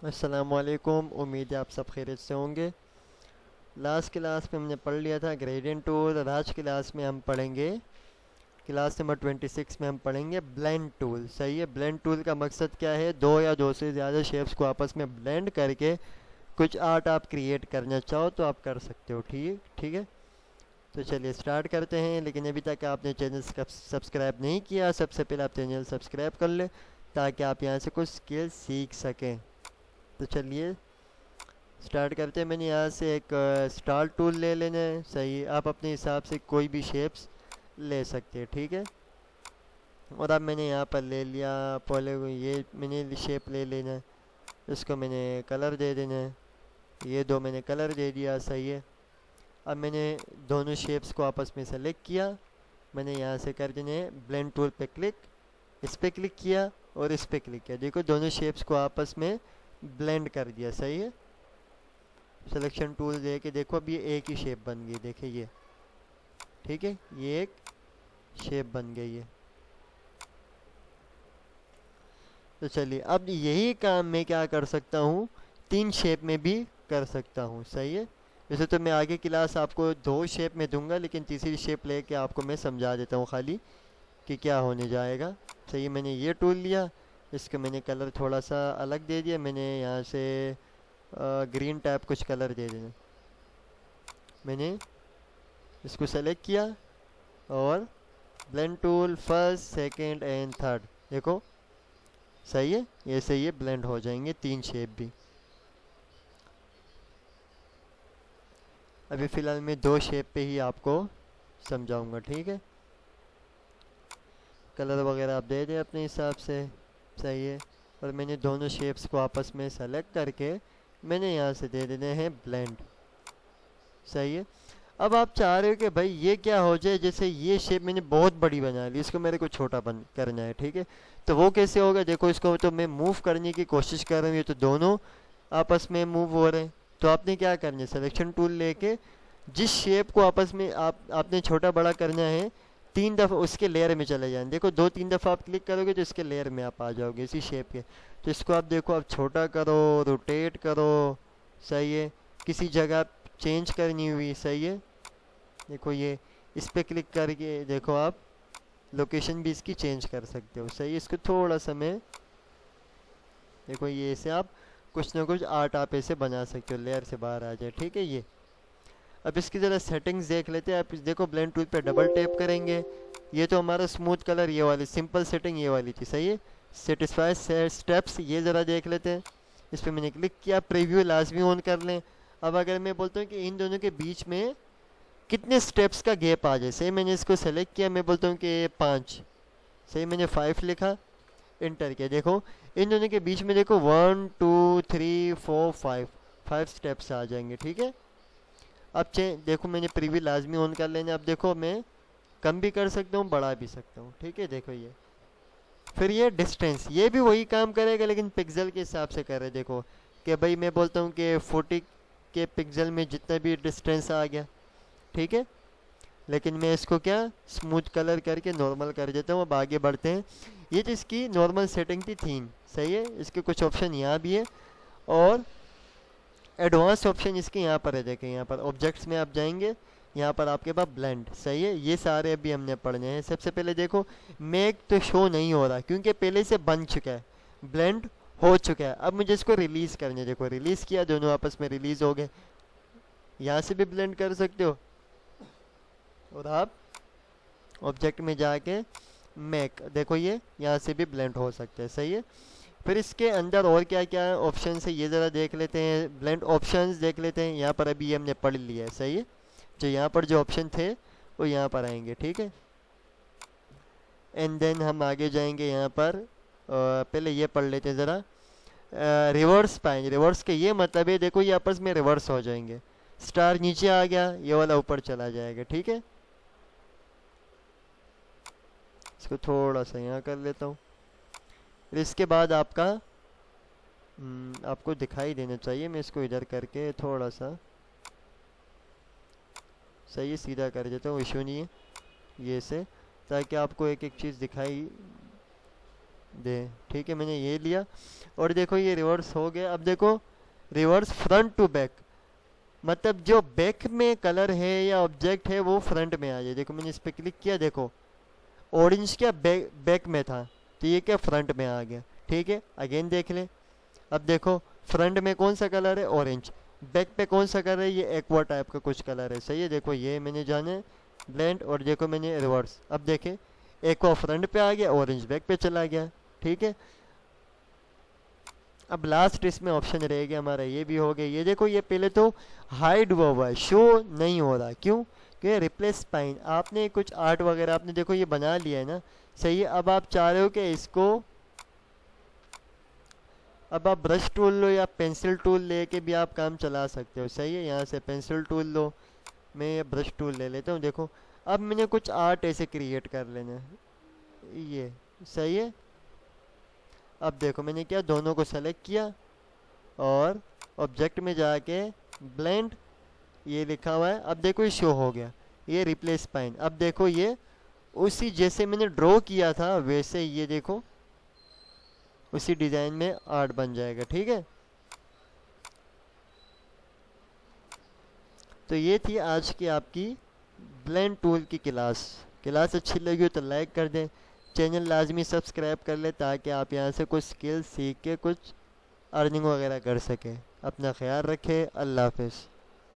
अस्सलामुअलैकुम। उम्मीद है आप सब खैरियत से होंगे। लास्ट क्लास में हमने पढ़ लिया था ग्रेडियंट टूल और आज क्लास में हम पढ़ेंगे, क्लास नंबर 26 में हम पढ़ेंगे ब्लेंड टूल। सही है। ब्लेंड टूल का मकसद क्या है? दो या दो से ज़्यादा शेप्स को आपस में ब्लेंड करके कुछ आर्ट आप क्रिएट करना चाहो तो आप कर सकते हो। ठीक ठीक है। तो चलिए स्टार्ट करते हैं। लेकिन अभी तक आपने चैनल सब्सक्राइब नहीं किया, सबसे पहले आप चैनल सब्सक्राइब कर लें ताकि आप यहाँ से कुछ स्किल सीख सकें। तो चलिए स्टार्ट करते हैं। मैंने यहाँ से एक स्टार टूल ले लेना है। सही है। आप अपने हिसाब से कोई भी शेप्स ले सकते हैं। ठीक है। और अब मैंने यहाँ पर ले लिया पहले ये मैंने शेप ले लेना है। इसको मैंने कलर दे देना है। ये दो मैंने कलर दे दिया। सही है। अब मैंने दोनों शेप्स को आपस में सेलेक्ट किया। मैंने यहाँ से कर देना है ब्लेंड टूल पे क्लिक। इस पे क्लिक किया और इस पे क्लिक किया। देखो दोनों शेप्स को आपस में ब्लेंड कर दिया। सही है। सिलेक्शन टूल दे के देखो अब ये एक ही शेप बन गई। देखिए ये। ठीक है। ये एक शेप बन गई है। तो चलिए अब यही काम मैं क्या कर सकता हूँ, तीन शेप में भी कर सकता हूँ। सही है। वैसे तो मैं आगे क्लास आपको दो शेप में दूंगा, लेकिन तीसरी शेप लेके आपको मैं समझा देता हूँ खाली कि क्या होने जाएगा। सही है। मैंने ये टूल लिया, इसका मैंने कलर थोड़ा सा अलग दे दिया। मैंने यहाँ से ग्रीन टाइप कुछ कलर दे देना। मैंने इसको सेलेक्ट किया और blend tool first second and third. देखो सही है। ऐसे ये ब्लेंड हो जाएंगे तीन शेप भी। अभी फ़िलहाल मैं दो शेप पे ही आपको समझाऊंगा। ठीक है। कलर वगैरह आप दे दें अपने हिसाब से। सही है। और मैंने दोनों शेप्स को आपस में सेलेक्ट करके मैंने यहाँ से दे देने हैं ब्लेंड। सही है। अब आप चाह रहे हो कि भाई ये क्या हो जाए, जैसे ये शेप मैंने बहुत बड़ी बना ली, इसको मेरे को छोटा बन करना है। ठीक है। तो वो कैसे होगा? देखो इसको तो मैं मूव करने की कोशिश कर रहा हूँ, ये तो दोनों आपस में मूव हो रहे हैं। तो आपने क्या करना है, सिलेक्शन टूल लेके जिस शेप को आपस में आपने छोटा बड़ा करना है, तीन दफ़ा उसके लेयर में चले जाएं। देखो दो तीन दफ़ा आप क्लिक करोगे तो इसके लेयर में आप आ जाओगे इसी शेप के। तो इसको आप देखो, आप छोटा करो, रोटेट करो। सही है। किसी जगह चेंज करनी हुई। सही है। देखो ये इस पे क्लिक करके देखो आप लोकेशन भी इसकी चेंज कर सकते हो। सही है। इसको थोड़ा सा मैं देखो ये ऐसे आप कुछ ना कुछ आर्ट आप ऐसे बना सकते हो, लेयर से बाहर आ जाए। ठीक है। ये अब इसकी ज़रा सेटिंग्स देख लेते हैं। आप देखो ब्लेंड टूल पे डबल टैप करेंगे। ये तो हमारा स्मूथ कलर ये वाली सिंपल सेटिंग ये वाली थी। सही है। सेटिस्फाई स्टेप्स ये ज़रा देख लेते हैं। इस पर मैंने क्लिक किया। प्रीव्यू लाजमी ऑन कर लें। अब अगर मैं बोलता हूँ कि इन दोनों के बीच में कितने स्टेप्स का गैप आ जाए, सही मैंने इसको सेलेक्ट किया, मैं बोलता हूँ कि 5। सही मैंने 5 लिखा, इंटर किया। देखो इन दोनों के बीच में देखो 1 2 3 4 5 5 स्टेप्स आ जाएंगे। ठीक है। अब देखो मैंने प्रीव्यू लाजमी ऑन कर लेना। अब देखो मैं कम भी कर सकता हूँ, बढ़ा भी सकता हूँ। ठीक है। देखो ये फिर ये डिस्टेंस ये भी वही काम करेगा, लेकिन पिक्सल के हिसाब से करे। देखो कि भाई मैं बोलता हूँ कि 40 के पिक्सल में जितना भी डिस्टेंस आ गया। ठीक है। लेकिन मैं इसको क्या स्मूथ कलर करके नॉर्मल कर देता हूँ। अब आगे बढ़ते हैं। ये तो इसकी नॉर्मल सेटिंग थी थीम। सही है। इसके कुछ ऑप्शन यहाँ भी है और एडवांस ऑप्शन इसके यहाँ पर है। देखें यहाँ पर ऑब्जेक्ट्स में आप जाएंगे, यहाँ पर आपके पास ब्लेंड। सही है। ये सारे अभी हमने पढ़ने हैं। सबसे पहले देखो मेक तो शो नहीं हो रहा क्योंकि पहले से बन चुका है, ब्लेंड हो चुका है। अब मुझे इसको रिलीज़ करने। देखो रिलीज़ किया, दोनों आपस में रिलीज़ हो गए। यहाँ से भी ब्लेंड कर सकते हो और आप ऑब्जेक्ट में जाके मेक देखो ये यहाँ से भी ब्लेंड हो सकते हैं। सही है। फिर इसके अंदर और क्या क्या ऑप्शन है ये ज़रा देख लेते हैं। ब्लेंड ऑप्शंस देख लेते हैं। यहाँ पर अभी ये हमने पढ़ लिया है। सही है। जो यहाँ पर जो ऑप्शन थे वो यहाँ पर आएंगे। ठीक है। एंड देन हम आगे जाएंगे यहाँ पर पहले ये पढ़ लेते हैं ज़रा। रिवर्स पाएंगे। रिवर्स के ये मतलब है देखो ये आपस में रिवर्स हो जाएंगे। स्टार नीचे आ गया, ये वाला ऊपर चला जाएगा। ठीक है। इसको थोड़ा सा यहाँ कर लेता हूँ। फिर इसके बाद आपका आपको दिखाई देना चाहिए। मैं इसको इधर करके थोड़ा सा सही सीधा कर देता हूँ, इशू नहीं है ये से, ताकि आपको एक एक चीज़ दिखाई दे। ठीक है, मैंने ये लिया और देखो ये रिवर्स हो गया। अब देखो रिवर्स फ्रंट टू बैक, मतलब जो बैक में कलर है या ऑब्जेक्ट है वो फ्रंट में आ जाए। देखो मैंने इस पर क्लिक किया, देखो ऑरेंज क्या बैक में था, तो ये क्या फ्रंट में आ गया। ठीक है, अगेन देख ले। अब देखो फ्रंट में कौन सा कलर है, ऑरेंज, बैक पे कौन सा कलर है, ये एक्वा टाइप का कुछ कलर है। सही है, देखो ये मैंने जाने ब्लेंड और देखो मैंने रिवर्स। अब देखे एक्वा फ्रंट पे आ गया, ऑरेंज बैक पे चला गया। ठीक है, अब लास्ट इसमें ऑप्शन रह गया हमारा, ये भी हो गया। ये देखो ये पहले तो हाइड हुआ है, शो नहीं हो रहा, क्यों कि रिप्लेस स्पाइन। आपने कुछ आर्ट वगैरह आपने देखो ये बना लिया है ना, सही है। अब आप चाह रहे हो कि इसको, अब आप ब्रश टूल लो या पेंसिल टूल लेके भी आप काम चला सकते हो। सही है, यहाँ से पेंसिल टूल लो, मैं ये ब्रश टूल ले लेता हूँ। देखो अब मैंने कुछ आर्ट ऐसे क्रिएट कर लेना है, ये सही है। अब देखो मैंने क्या, दोनों को सेलेक्ट किया और ऑब्जेक्ट में जाके ब्लेंड, ये लिखा हुआ है। अब देखो ये शो हो गया, ये रिप्लेस स्पाइन। अब देखो ये उसी जैसे मैंने ड्रॉ किया था वैसे ये देखो उसी डिज़ाइन में आर्ट बन जाएगा। ठीक है, तो ये थी आज की आपकी ब्लेंड टूल की क्लास। क्लास अच्छी लगी हो तो लाइक कर दें, चैनल लाजमी सब्सक्राइब कर ले ताकि आप यहाँ से कुछ स्किल्स सीख के कुछ अर्निंग वगैरह कर सकें। अपना ख्याल रखें, अल्लाह हाफिज़।